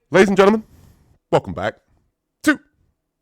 Ladies and gentlemen, welcome back to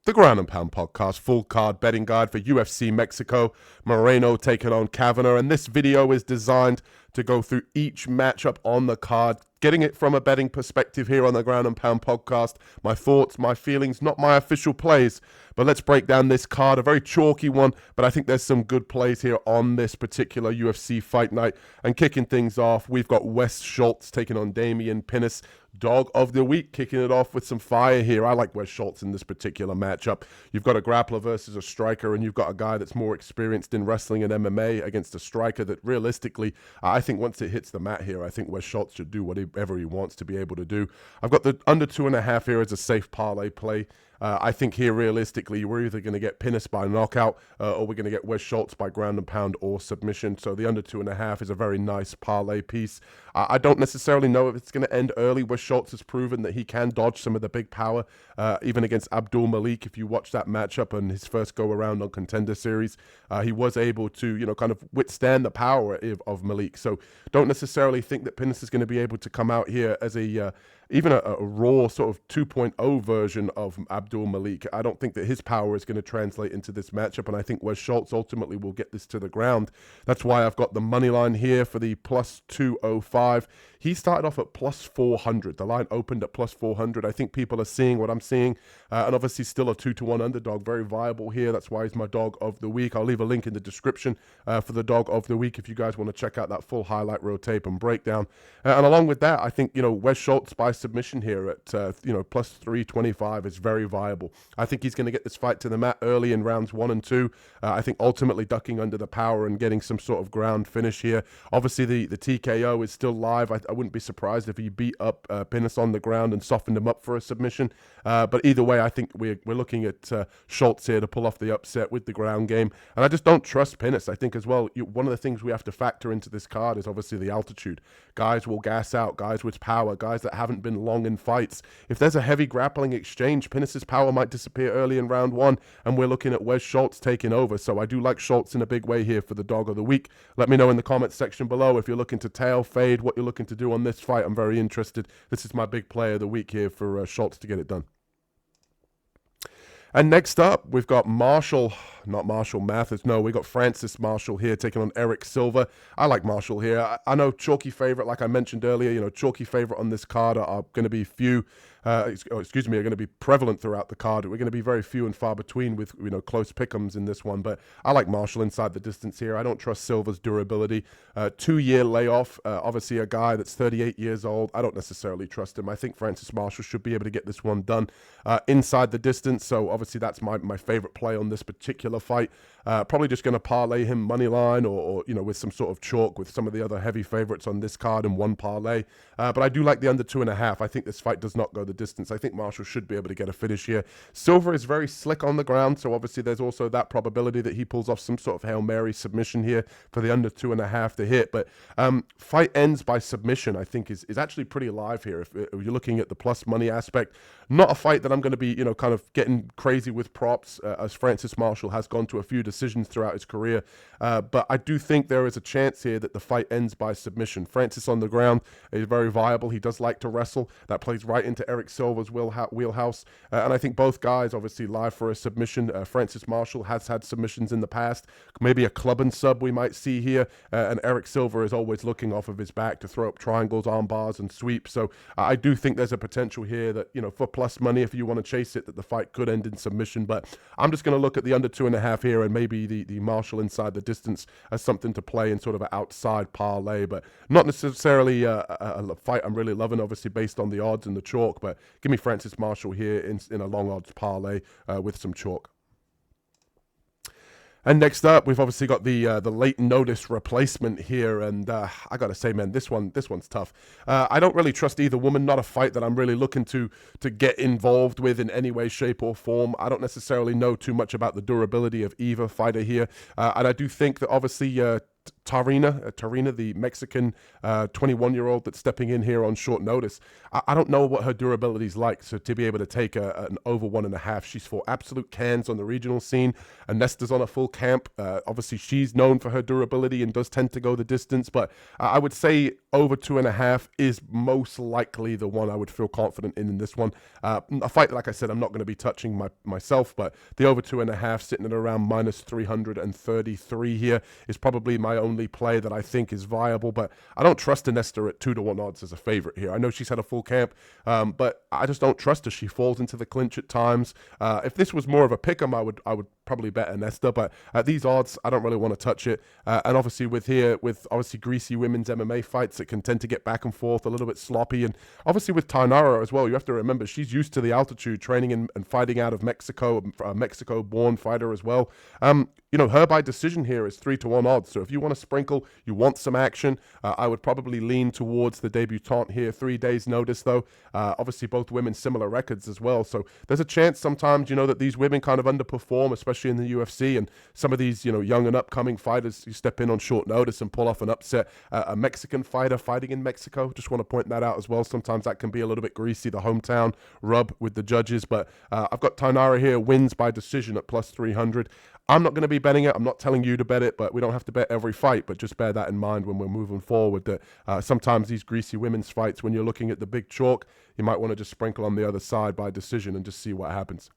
the Ground and Pound podcast, full card betting guide for UFC Mexico. Moreno taking on Kavanagh, and this video is designed to go through each matchup on the card, getting it from a betting perspective here on the Ground and Pound podcast. My thoughts, my feelings, not my official plays, but let's break down this card. A very chalky one, but I think there's some good plays here on this particular UFC Fight Night. And kicking things off, we've got Wes Schultz taking on Damian Pinnis. Dog of the week, kicking it off with some fire here. I like Wes Schultz in this particular matchup. You've got a grappler versus a striker, and you've got a guy that's more experienced in wrestling and MMA against a striker that realistically, I think once it hits the mat here, I think Wes Schultz should do whatever he wants to be able to do. I've got the under 2.5 here as a safe parlay play. I think here, realistically, we're either going to get Pinnis by knockout or we're going to get Wes Schultz by ground and pound or submission. So the under 2.5 is a very nice parlay piece. I don't necessarily know if it's going to end early. Wes Schultz has proven that he can dodge some of the big power, even against Abdul Malik. If you watch that matchup and his first go around on Contender Series, he was able to, kind of withstand the power of Malik. So don't necessarily think that Pinnis is going to be able to come out here as even a raw sort of 2.0 version of Abdul Malik. I don't think that his power is going to translate into this matchup, and I think Wes Schultz ultimately will get this to the ground. That's why I've got the money line here for the plus 205. He started off at plus 400. The line opened at plus 400. I think people are seeing what I'm seeing, and obviously still a 2-1 underdog. Very viable here. That's why he's my dog of the week. I'll leave a link in the description for the dog of the week if you guys want to check out that full highlight reel tape and breakdown. And along with that, I think, Wes Schultz by submission here at, plus 325 is very viable. I think he's going to get this fight to the mat early in rounds 1 and 2. I think ultimately ducking under the power and getting some sort of ground finish here. Obviously, the TKO is still live. I wouldn't be surprised if he beat up Pinnis on the ground and softened him up for a submission. But either way, I think we're looking at Schultz here to pull off the upset with the ground game. And I just don't trust Pinnis. I think as well, one of the things we have to factor into this card is obviously the altitude. Guys will gas out, guys with power, guys that haven't been long in fights. If there's a heavy grappling exchange, Pinnis's power might disappear early in round 1, and we're looking at Wes Schultz taking over. So I do like Schultz in a big way here for the dog of the week. Let me know in the comments section below if you're looking to tail, fade, what you're looking to do on this fight. I'm very interested. This is my big play of the week here for Schultz to get it done. And next up, we've got not Marshall Mathers. No, we got Francis Marshall here taking on Eric Silva. I like Marshall here. I know chalky favorite, like I mentioned earlier, chalky favorite on this card are going to be are going to be prevalent throughout the card. We're going to be very few and far between with, close pick'ems in this one. But I like Marshall inside the distance here. I don't trust Silva's durability. 2-year layoff. Obviously, a guy that's 38 years old. I don't necessarily trust him. I think Francis Marshall should be able to get this one done inside the distance. So obviously, that's my favorite play on this particular fight. Probably just going to parlay him money line or with some sort of chalk with some of the other heavy favorites on this card and one parlay. But I do like the under 2.5. I think this fight does not go the distance. I think Marshall should be able to get a finish here. Silva is very slick on the ground, so obviously there's also that probability that he pulls off some sort of Hail Mary submission here for the under 2.5 to hit. But fight ends by submission, I think, is actually pretty live here. If you're looking at the plus money aspect, not a fight that I'm going to be, kind of getting crazy with props, as Francis Marshall has gone to a few decisions throughout his career. But I do think there is a chance here that the fight ends by submission. Francis on the ground is very viable. He does like to wrestle. That plays right into Eric Silva's wheelhouse. And I think both guys obviously live for a submission. Francis Marshall has had submissions in the past. Maybe a club and sub we might see here. And Eric Silva is always looking off of his back to throw up triangles, arm bars, and sweeps. So I do think there's a potential here that, for plus money, if you want to chase it, that the fight could end in submission. But I'm just going to look at the under 2.5 here and maybe the Marshall inside the distance as something to play in sort of an outside parlay. But not necessarily a fight I'm really loving, obviously, based on the odds and the chalk. But give me Francis Marshall here in a long odds parlay with some chalk. And next up, we've obviously got the late notice replacement here, and I gotta say, man, this one's tough. I don't really trust either woman. Not a fight that I'm really looking to get involved with in any way, shape, or form. I don't necessarily know too much about the durability of either fighter here, and I do think that obviously Tarina, the Mexican 21-year-old that's stepping in here on short notice. I don't know what her durability is like, so to be able to take an over 1.5, she's fought absolute cans on the regional scene. And Nesta's on a full camp. Obviously, she's known for her durability and does tend to go the distance, but I would say over 2.5 is most likely the one I would feel confident in this one. A fight, like I said, I'm not going to be touching myself, but the over 2.5 sitting at around minus 333 here is probably my only play that I think is viable, but I don't trust Nesta at 2-1 odds as a favorite here. I know she's had a full camp, but I just don't trust her. She falls into the clinch at times. If this was more of a pick'em, I would probably bet Nesta, but at these odds, I don't really want to touch it. And obviously with obviously greasy women's MMA fights, it can tend to get back and forth, a little bit sloppy. And obviously with Tainara as well, you have to remember she's used to the altitude, training and fighting out of Mexico, a Mexico-born fighter as well. Her by decision here is 3-1 odds. So if you want to sprinkle, you want some action, I would probably lean towards the debutante here. 3 days notice though. Obviously both women similar records as well. So there's a chance sometimes, that these women kind of underperform, especially in the UFC, and some of these, young and upcoming fighters, you step in on short notice and pull off an upset. A Mexican fighter fighting in Mexico, just want to point that out as well. Sometimes that can be a little bit greasy, the hometown rub with the judges, but I've got Tainara here, wins by decision at plus 300. I'm not going to be betting it. I'm not telling you to bet it, but we don't have to bet every fight. But just bear that in mind when we're moving forward, that sometimes these greasy women's fights, when you're looking at the big chalk, you might want to just sprinkle on the other side by decision and just see what happens.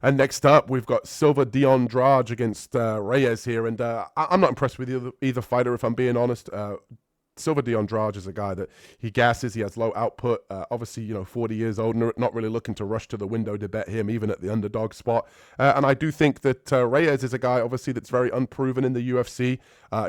And next up, we've got Silva de Andrade against Reyes here. And I'm not impressed with either fighter, if I'm being honest. Silva de Andrade is a guy that he gasses, he has low output, obviously, 40 years old, not really looking to rush to the window to bet him, even at the underdog spot. And I do think that Reyes is a guy, obviously, that's very unproven in the UFC.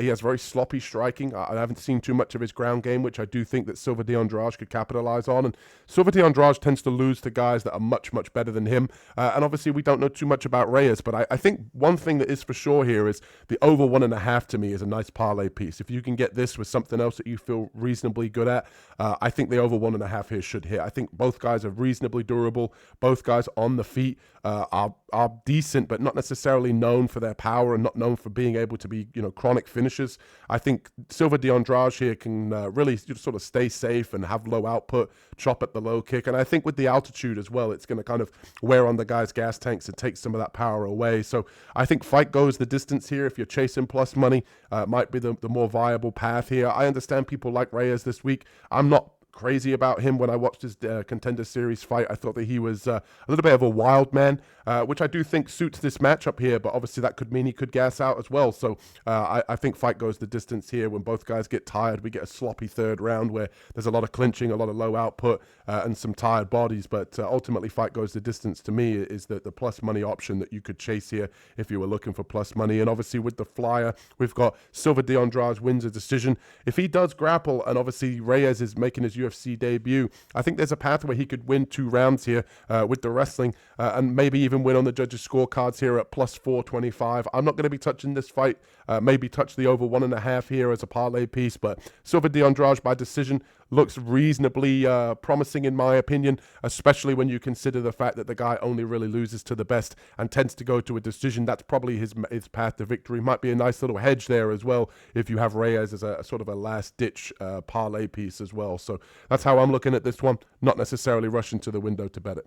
He has very sloppy striking. I haven't seen too much of his ground game, which I do think that Silva de Andrade could capitalize on. And Silva de Andrade tends to lose to guys that are much, much better than him. And obviously, we don't know too much about Reyes, but I think one thing that is for sure here is the over 1.5 to me is a nice parlay piece. If you can get this with something else that you feel reasonably good at, I think the over 1.5 here should hit. I think both guys are reasonably durable. Both guys on the feet are decent, but not necessarily known for their power and not known for being able to be, chronic finishers. I think Silva de Andrade here can really sort of stay safe and have low output, chop at the low kick. And I think with the altitude as well, it's going to kind of wear on the guy's gas tanks and take some of that power away. So I think fight goes the distance here. If you're chasing plus money, might be the more viable path here. I understand people like Reyes this week. I'm not crazy about him. When I watched his Contender Series fight, I thought that he was a little bit of a wild man, which I do think suits this matchup here, but obviously that could mean he could gas out as well. So I think fight goes the distance here. When both guys get tired, we get a sloppy third round where there's a lot of clinching, a lot of low output, and some tired bodies, but ultimately fight goes the distance to me is the plus money option that you could chase here if you were looking for plus money. And obviously with the flyer, we've got Silva de Andrade wins a decision. If he does grapple, and obviously Reyes is making his UFC debut, I think there's a path where he could win 2 rounds here with the wrestling, and maybe even win on the judges' scorecards here at plus 425. I'm not going to be touching this fight. Maybe touch the over 1.5 here as a parlay piece, but Silva de Andrade by decision looks reasonably promising in my opinion, especially when you consider the fact that the guy only really loses to the best and tends to go to a decision. That's probably his path to victory. Might be a nice little hedge there as well if you have Reyes as a sort of a last-ditch parlay piece as well. So that's how I'm looking at this one, not necessarily rushing to the window to bet it.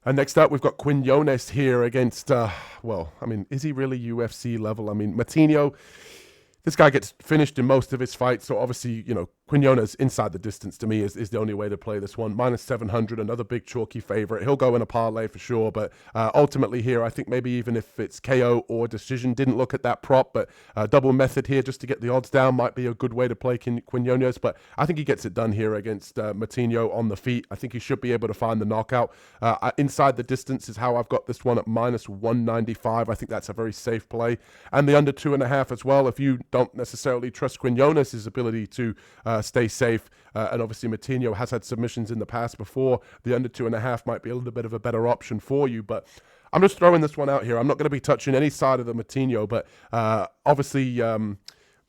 And next up, we've got Quinones here against, is he really UFC level? Matinho, this guy gets finished in most of his fights, so obviously, Quinones inside the distance to me is the only way to play this one. Minus 700, another big chalky favorite. He'll go in a parlay for sure, but ultimately here, I think maybe even if it's KO or decision, didn't look at that prop, but double method here just to get the odds down might be a good way to play Quinones, but I think he gets it done here against Matinho on the feet. I think he should be able to find the knockout. Inside the distance is how I've got this one at minus 195. I think that's a very safe play. And the under 2.5 as well, if you don't necessarily trust Quinones' ability to stay safe, and obviously Matinho has had submissions in the past before, the under 2.5 might be a little bit of a better option for you, but I'm just throwing this one out here. I'm not going to be touching any side of the Matinho, but obviously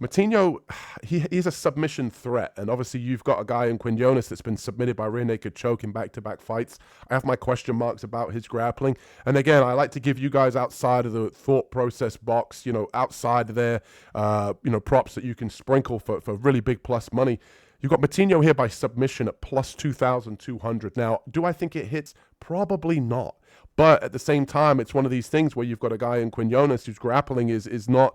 Matinho, he's a submission threat, and obviously you've got a guy in Quinones that's been submitted by rear naked choke in back-to-back fights. I have my question marks about his grappling, and again, I like to give you guys outside of the thought process box, outside there, props that you can sprinkle for really big plus money. You've got Matinho here by submission at plus 2,200. Now, do I think it hits? Probably not. But at the same time, it's one of these things where you've got a guy in Quinones whose grappling is not.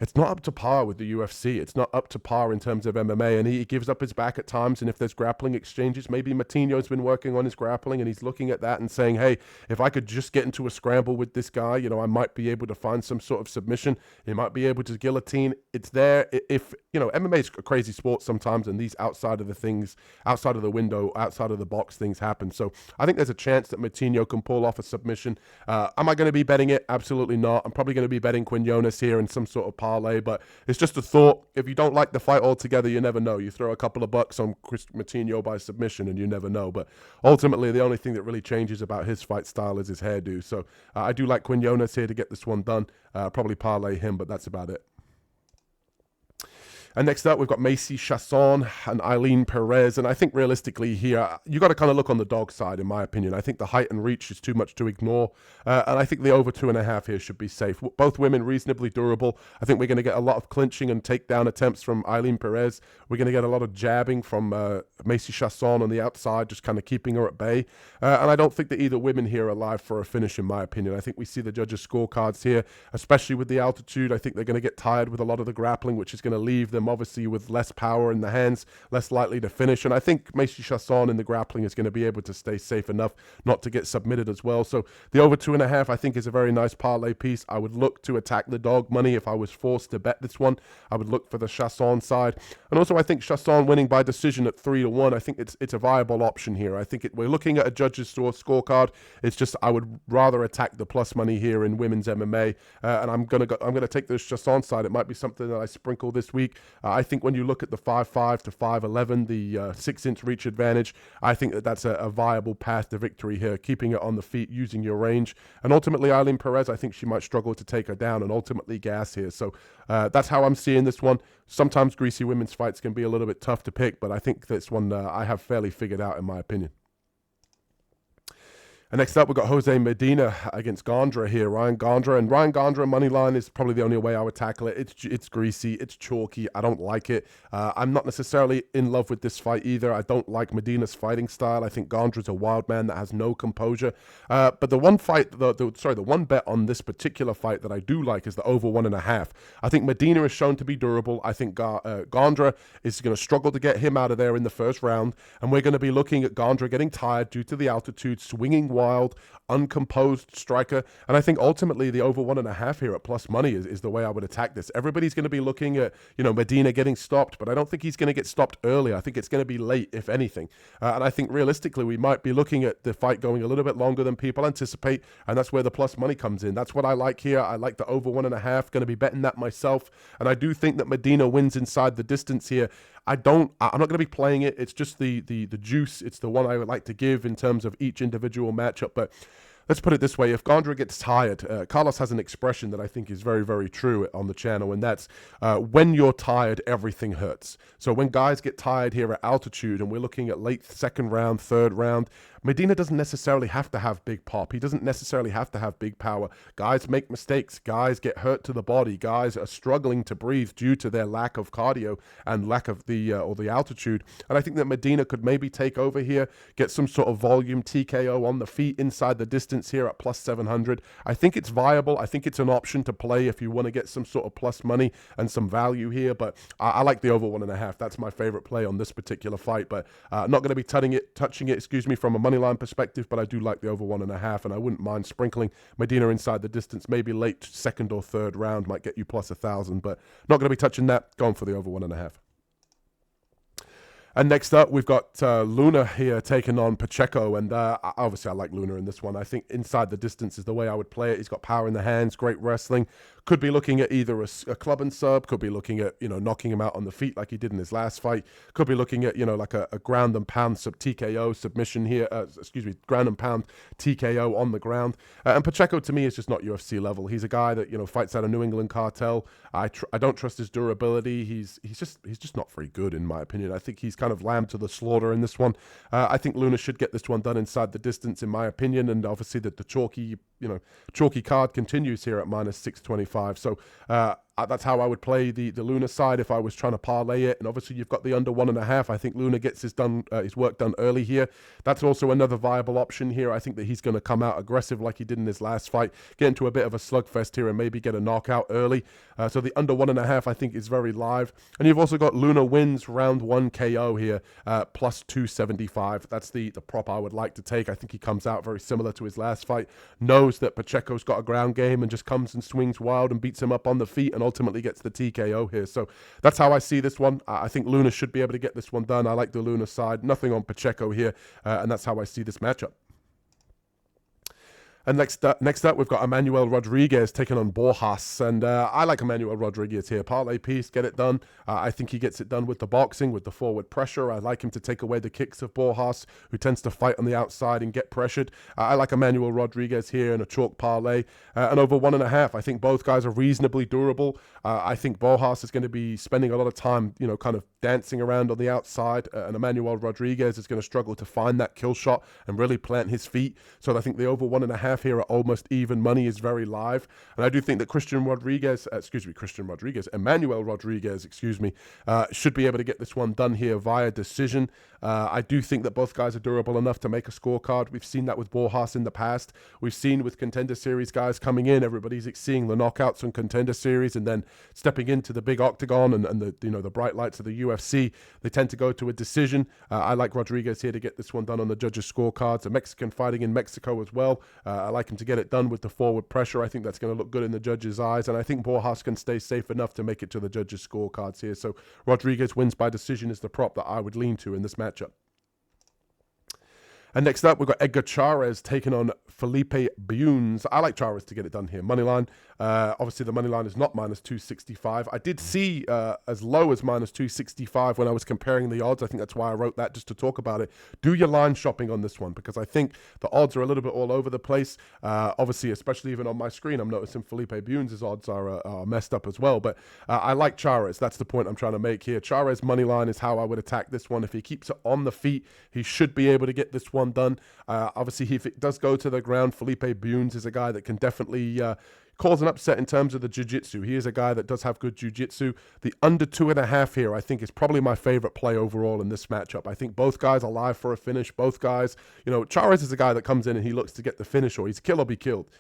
It's not up to par with the UFC. It's not up to par in terms of MMA, and he gives up his back at times. And if there's grappling exchanges, maybe Matinho's been working on his grappling, and he's looking at that and saying, hey, if I could just get into a scramble with this guy, I might be able to find some sort of submission. He might be able to guillotine. It's there. If, MMA is a crazy sport sometimes, and these outside of the window, outside of the box things happen. So I think there's a chance that Matinho can pull off a submission. Am I going to be betting it? Absolutely not. I'm probably going to be betting Quinones here in some sort of parlay, but it's just a thought. If you don't like the fight altogether, you never know. You throw a couple of bucks on Chris Matinho by submission and you never know. But ultimately, the only thing that really changes about his fight style is his hairdo. So I do like Quinones here to get this one done. Probably parlay him, but that's about it. And next up, we've got Macy Chasson and Eileen Perez. And I think realistically here, you got to kind of look on the dog side, in my opinion. I think the height and reach is too much to ignore. And I think the over 2.5 here should be safe. Both women reasonably durable. I think we're going to get a lot of clinching and takedown attempts from Eileen Perez. We're going to get a lot of jabbing from Macy Chasson on the outside, just kind of keeping her at bay. And I don't think that either women here are live for a finish, in my opinion. I think we see the judges' scorecards here, especially with the altitude. I think they're going to get tired with a lot of the grappling, which is going to leave them obviously with less power in the hands, less likely to finish. And I think Macy Chasson in the grappling is going to be able to stay safe enough not to get submitted as well. So the over 2.5 I think is a very nice parlay piece. I would look to attack the dog money if I was forced to bet this one. I would look for the Chasson side. And also I think Chasson winning by decision at 3-1, I think it's a viable option here. I think we're looking at a judge's scorecard. It's just I would rather attack the plus money here in women's MMA. And I'm gonna take the Chasson side. It might be something that I sprinkle this week. I think when you look at the 5'5" to 5'11", the 6-inch reach advantage, I think that's a viable path to victory here, keeping it on the feet, using your range. And ultimately, Eileen Perez, I think she might struggle to take her down and ultimately gas here. So that's how I'm seeing this one. Sometimes greasy women's fights can be a little bit tough to pick, but I think this one I have fairly figured out, in my opinion. And next up, we've got Jose Medina against Gondra here. Ryan Gondra money line is probably the only way I would tackle it. It's greasy. It's chalky. I don't like it. I'm not necessarily in love with this fight either. I don't like Medina's fighting style. I think Gondra's a wild man that has no composure. But the one bet on this particular fight that I do like is the over 1.5. I think Medina is shown to be durable. I think Gondra is going to struggle to get him out of there in the first round. And we're going to be looking at Gondra getting tired due to the altitude, swinging wild, uncomposed striker. And I think ultimately the over 1.5 here at plus money is the way I would attack this. Everybody's going to be looking at, Medina getting stopped, but I don't think he's going to get stopped early. I think it's going to be late, if anything. And I think realistically, we might be looking at the fight going a little bit longer than people anticipate. And that's where the plus money comes in. That's what I like here. I like the over 1.5, going to be betting that myself. And I do think that Medina wins inside the distance here. I'm not going to be playing it. It's just the juice. It's the one I would like to give in terms of each individual matchup. But let's put it this way. If Gondra gets tired, Carlos has an expression that I think is very, very true on the channel, and that's when you're tired, everything hurts. So when guys get tired here at altitude, and we're looking at late second round, third round, Medina doesn't necessarily have to have big pop. He doesn't necessarily have to have big power. Guys make mistakes. Guys get hurt to the body. Guys are struggling to breathe due to their lack of cardio and lack of the altitude. And I think that Medina could maybe take over here, get some sort of volume TKO on the feet inside the distance here at plus 700. I think it's viable. I think it's an option to play if you want to get some sort of plus money and some value here. But I like the over 1.5. That's my favorite play on this particular fight. But not going to be touching it, from a money line perspective, but I do like the over 1.5, and I wouldn't mind sprinkling Medina inside the distance. Maybe late second or third round might get you plus 1,000, but not going to be touching that. Going for the over 1.5. And next up, we've got Luna here taking on Pacheco. And obviously, I like Luna in this one. I think inside the distance is the way I would play it. He's got power in the hands, great wrestling. Could be looking at either a club and sub. Could be looking at, knocking him out on the feet like he did in his last fight. Could be looking at, like a ground and pound TKO submission here. Ground and pound TKO on the ground. And Pacheco, to me, is just not UFC level. He's a guy that, fights out of New England cartel. I don't trust his durability. He's just not very good, in my opinion. I think he's kind of lamb to the slaughter in this one. I think Luna should get this one done inside the distance, in my opinion. And obviously the chalky card continues here at minus 625. So that's how I would play the Luna side if I was trying to parlay it. And obviously you've got the under 1.5. I think Luna gets his work done early here. That's also another viable option here. I think that he's going to come out aggressive like he did in his last fight, get into a bit of a slugfest here and maybe get a knockout early. So the under 1.5 I think is very live. And you've also got Luna wins round 1 KO here, plus 275. That's the prop I would like to take. I think he comes out very similar to his last fight, knows that Pacheco's got a ground game and just comes and swings wild and beats him up on the feet and ultimately gets the TKO here. So that's how I see this one. I think Luna should be able to get this one done. I like the Luna side. Nothing on Pacheco here, and that's how I see this matchup. And next up, we've got Emmanuel Rodriguez taking on Borjas. And I like Emmanuel Rodriguez here. Parlay piece, get it done. I think he gets it done with the boxing, with the forward pressure. I like him to take away the kicks of Borjas, who tends to fight on the outside and get pressured. I like Emmanuel Rodriguez here in a chalk parlay. And over 1.5, I think both guys are reasonably durable. I think Borjas is going to be spending a lot of time, kind of dancing around on the outside. And Emmanuel Rodriguez is going to struggle to find that kill shot and really plant his feet. So I think the over 1.5 here at almost even money is very live. And I do think that Emmanuel Rodriguez, should be able to get this one done here via decision. I do think that both guys are durable enough to make a scorecard. We've seen that with Borjas in the past. We've seen with Contender Series guys coming in, everybody's seeing the knockouts on Contender Series and then stepping into the big octagon and the bright lights of the UFC. They tend to go to a decision. I like Rodriguez here to get this one done on the judges' scorecards. A Mexican fighting in Mexico as well. I like him to get it done with the forward pressure. I think that's going to look good in the judges' eyes, and I think Borjas can stay safe enough to make it to the judges' scorecards here. So Rodriguez wins by decision is the prop that I would lean to in this matchup. And next up, we've got Edgar Chairez taking on Felipe Bunes. I like Chairez to get it done here. Moneyline. Obviously, the money line is not minus 265. I did see as low as minus 265 when I was comparing the odds. I think that's why I wrote that, just to talk about it. Do your line shopping on this one, because I think the odds are a little bit all over the place. Obviously, especially even on my screen, I'm noticing Felipe Bunes' odds are messed up as well. But I like Chairez. That's the point I'm trying to make here. Chairez money line is how I would attack this one. If he keeps it on the feet, he should be able to get this one done. Obviously, if it does go to the ground, Felipe Bunes is a guy that can definitely cause an upset in terms of the jiu-jitsu. He is a guy that does have good jiu-jitsu. The under 2.5 here, I think, is probably my favorite play overall in this matchup. I think both guys are live for a finish. Both guys, Chairez is a guy that comes in and he looks to get the finish, or he's kill or be killed.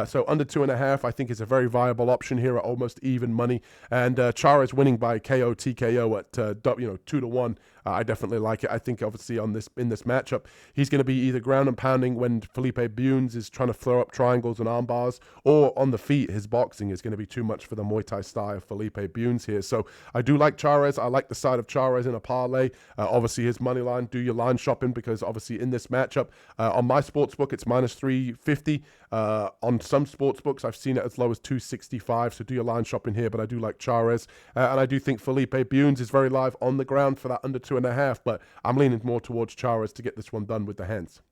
So under 2.5, I think is a very viable option here at almost even money. And Chairez winning by KO TKO at 2-1. I definitely like it. I think obviously in this matchup, he's going to be either ground and pounding when Felipe Bunes is trying to throw up triangles and arm bars, or on the feet, his boxing is going to be too much for the Muay Thai style of Felipe Bunes here. So I do like Chairez. I like the side of Chairez in a parlay. Obviously his money line, do your line shopping, because obviously in this matchup, on my sportsbook, it's minus 350. On some sportsbooks, I've seen it as low as 265. So do your line shopping here, but I do like Chairez. And I do think Felipe Bunes is very live on the ground for that under 2.5, but I'm leaning more towards Chairez to get this one done with the hands.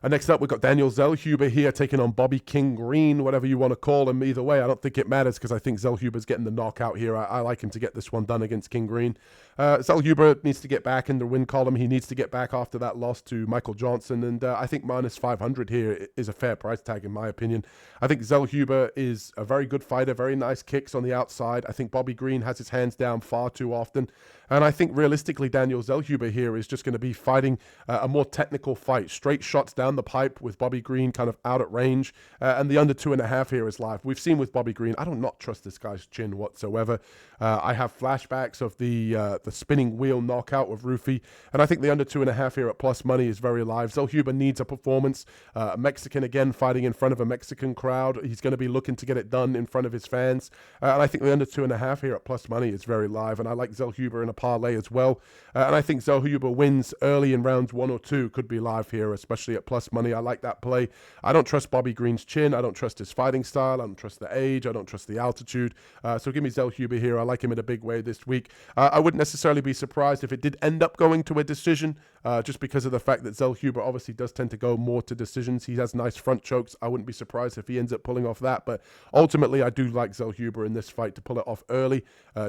And next up, we've got Daniel Zellhuber here taking on Bobby King Green, whatever you want to call him. Either way, I don't think it matters, because I think Zellhuber's getting the knockout here. I like him to get this one done against King Green. Zellhuber needs to get back in the win column. He needs to get back after that loss to Michael Johnson. And I think minus 500 here is a fair price tag, in my opinion. I think Zellhuber is a very good fighter, very nice kicks on the outside. I think Bobby Green has his hands down far too often. And I think realistically, Daniel Zellhuber here is just going to be fighting a more technical fight. Straight shots down down the pipe with Bobby Green kind of out at range. And the under 2.5 here is live. We've seen with Bobby Green, I do not trust this guy's chin whatsoever. I have flashbacks of the spinning wheel knockout with Rufy. And I think the under 2.5 here at plus money is very live. Zellhuber needs a performance. A Mexican again fighting in front of a Mexican crowd. He's going to be looking to get it done in front of his fans. And I think the under 2.5 here at plus money is very live. And I like Zellhuber in a parlay as well. And I think Zellhuber wins early in rounds 1 or 2 could be live here, especially at plus money. I like that play. I don't trust Bobby Green's chin. I don't trust his fighting style. I don't trust the age. I don't trust the altitude. So give me Zellhuber here. I like him in a big way this week. I wouldn't necessarily be surprised if it did end up going to a decision, just because of the fact that Zellhuber obviously does tend to go more to decisions. He has nice front chokes. I wouldn't be surprised if he ends up pulling off that. But ultimately, I do like Zellhuber in this fight to pull it off early,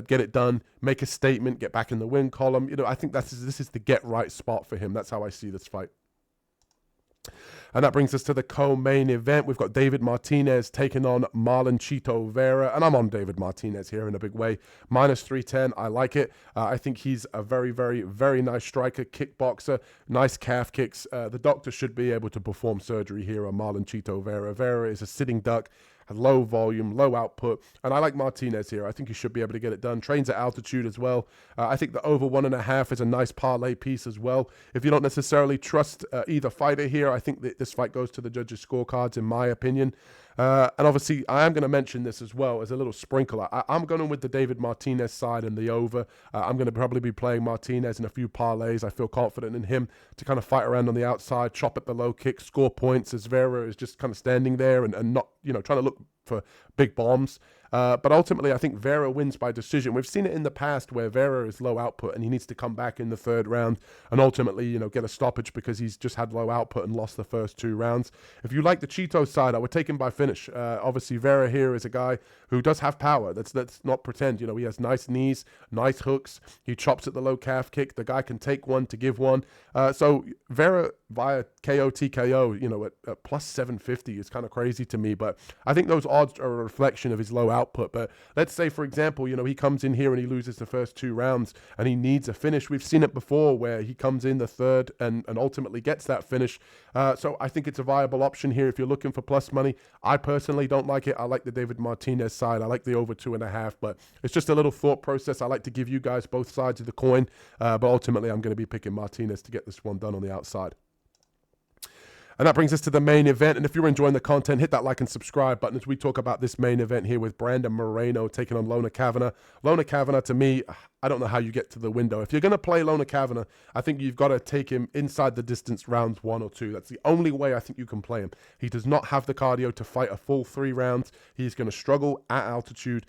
get it done, make a statement, get back in the win column. I think this is the get right spot for him. That's how I see this fight. And that brings us to the co-main event. We've got David Martinez taking on Marlon Chito Vera. And I'm on David Martinez here in a big way. Minus 310. I like it. I think he's a very, very, very nice striker, kickboxer, nice calf kicks. The doctor should be able to perform surgery here on Marlon Chito Vera. Vera is a sitting duck. Low volume, low output, and I like Martinez here. I think he should be able to get it done. Trains at altitude as well. I think the over 1.5 is a nice parlay piece as well. If you don't necessarily trust either fighter here, I think that this fight goes to the judges' scorecards, in my opinion. And obviously, I am going to mention this as well as a little sprinkle. I'm going with the David Martinez side and the over. I'm going to probably be playing Martinez in a few parlays. I feel confident in him to kind of fight around on the outside, chop at the low kick, score points as Vera is just kind of standing there and not, trying to look for big bombs. But ultimately, I think Vera wins by decision. We've seen it in the past where Vera is low output and he needs to come back in the third round and ultimately, get a stoppage because he's just had low output and lost the first 2 rounds. If you like the Chito side, I would take him by finish. Obviously, Vera here is a guy who does have power. Let's not pretend. He has nice knees, nice hooks. He chops at the low calf kick. The guy can take one to give one. So Vera via KO, TKO, at plus 750 is kind of crazy to me. But I think those odds are a reflection of his low output. But let's say, for example, he comes in here and he loses the first 2 rounds and he needs a finish. We've seen it before where he comes in the third and ultimately gets that finish. So I think it's a viable option here if you're looking for plus money. I personally don't like it. I like the David Martinez side. I like the over 2.5, but it's just a little thought process. I like to give you guys both sides of the coin, but ultimately I'm going to be picking Martinez to get this one done on the outside. And that brings us to the main event. And if you're enjoying the content, hit that like and subscribe button as we talk about this main event here with Brandon Moreno taking on Lona Kavanagh. Lona Kavanagh, to me, I don't know how you get to the window. If you're going to play Lona Kavanagh, I think you've got to take him inside the distance rounds 1 or 2. That's the only way I think you can play him. He does not have the cardio to fight a full 3 rounds. He's going to struggle at altitude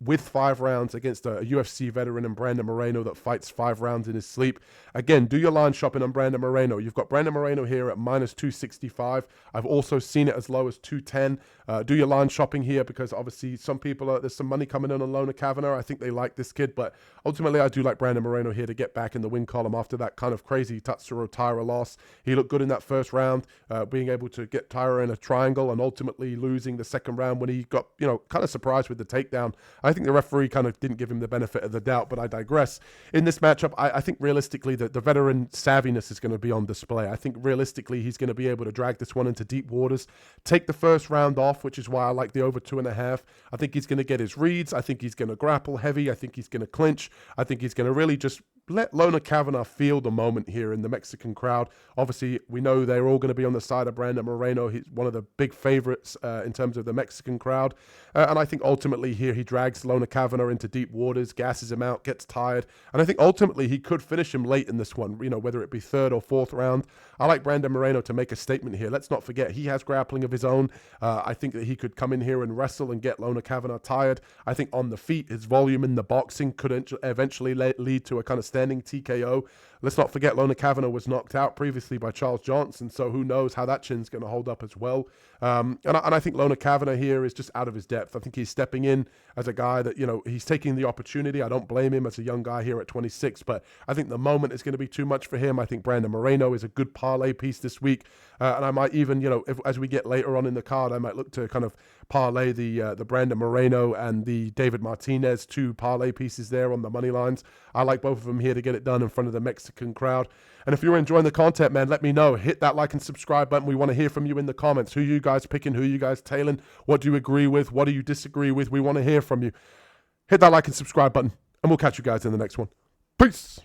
with 5 rounds against a UFC veteran and Brandon Moreno that fights 5 rounds in his sleep. Again, do your line shopping on Brandon Moreno. You've got Brandon Moreno here at minus 265. I've also seen it as low as 210. Do your line shopping here because obviously some people there's some money coming in on Lona Kavanagh. I think they like this kid, but ultimately I do like Brandon Moreno here to get back in the win column after that kind of crazy Tatsuro Taira loss. He looked good in that first round, being able to get Taira in a triangle and ultimately losing the second round when he got, kind of surprised with the takedown. I think the referee kind of didn't give him the benefit of the doubt, but I digress. In this matchup, I think realistically the veteran savviness is going to be on display. I think realistically he's going to be able to drag this one into deep waters, take the first round off, which is why I like the over 2.5. I think he's going to get his reads. I think he's going to grapple heavy. I think he's going to clinch. I think he's going to really just let Lona Kavanagh feel the moment here in the Mexican crowd. Obviously, we know they're all going to be on the side of Brandon Moreno. He's one of the big favorites in terms of the Mexican crowd. And I think ultimately here he drags Lona Kavanagh into deep waters, gasses him out, gets tired. And I think ultimately he could finish him late in this one, whether it be 3rd or 4th round. I like Brandon Moreno to make a statement here. Let's not forget he has grappling of his own. I think that he could come in here and wrestle and get Lona Kavanagh tired. I think on the feet, his volume in the boxing could eventually lead to a kind of standing TKO. Let's not forget Lona Kavanagh was knocked out previously by Charles Johnson, so who knows how that chin's going to hold up as well. And I think Lona Kavanagh here is just out of his depth. I think he's stepping in as a guy that, he's taking the opportunity. I don't blame him as a young guy here at 26, but I think the moment is going to be too much for him. I think Brandon Moreno is a good parlay piece this week. And I might even, as we get later on in the card, I might look to kind of parlay the Brandon Moreno and the David Martinez 2 parlay pieces there on the money lines. I like both of them here to get it done in front of the Mexican Mexican crowd. And if you're enjoying the content, man, let me know. Hit that like and subscribe button. We want to hear from you in the comments. Who you guys picking? Who you guys tailing? What do you agree with? What do you disagree with? We want to hear from you. Hit that like and subscribe button, and we'll catch you guys in the next one. Peace.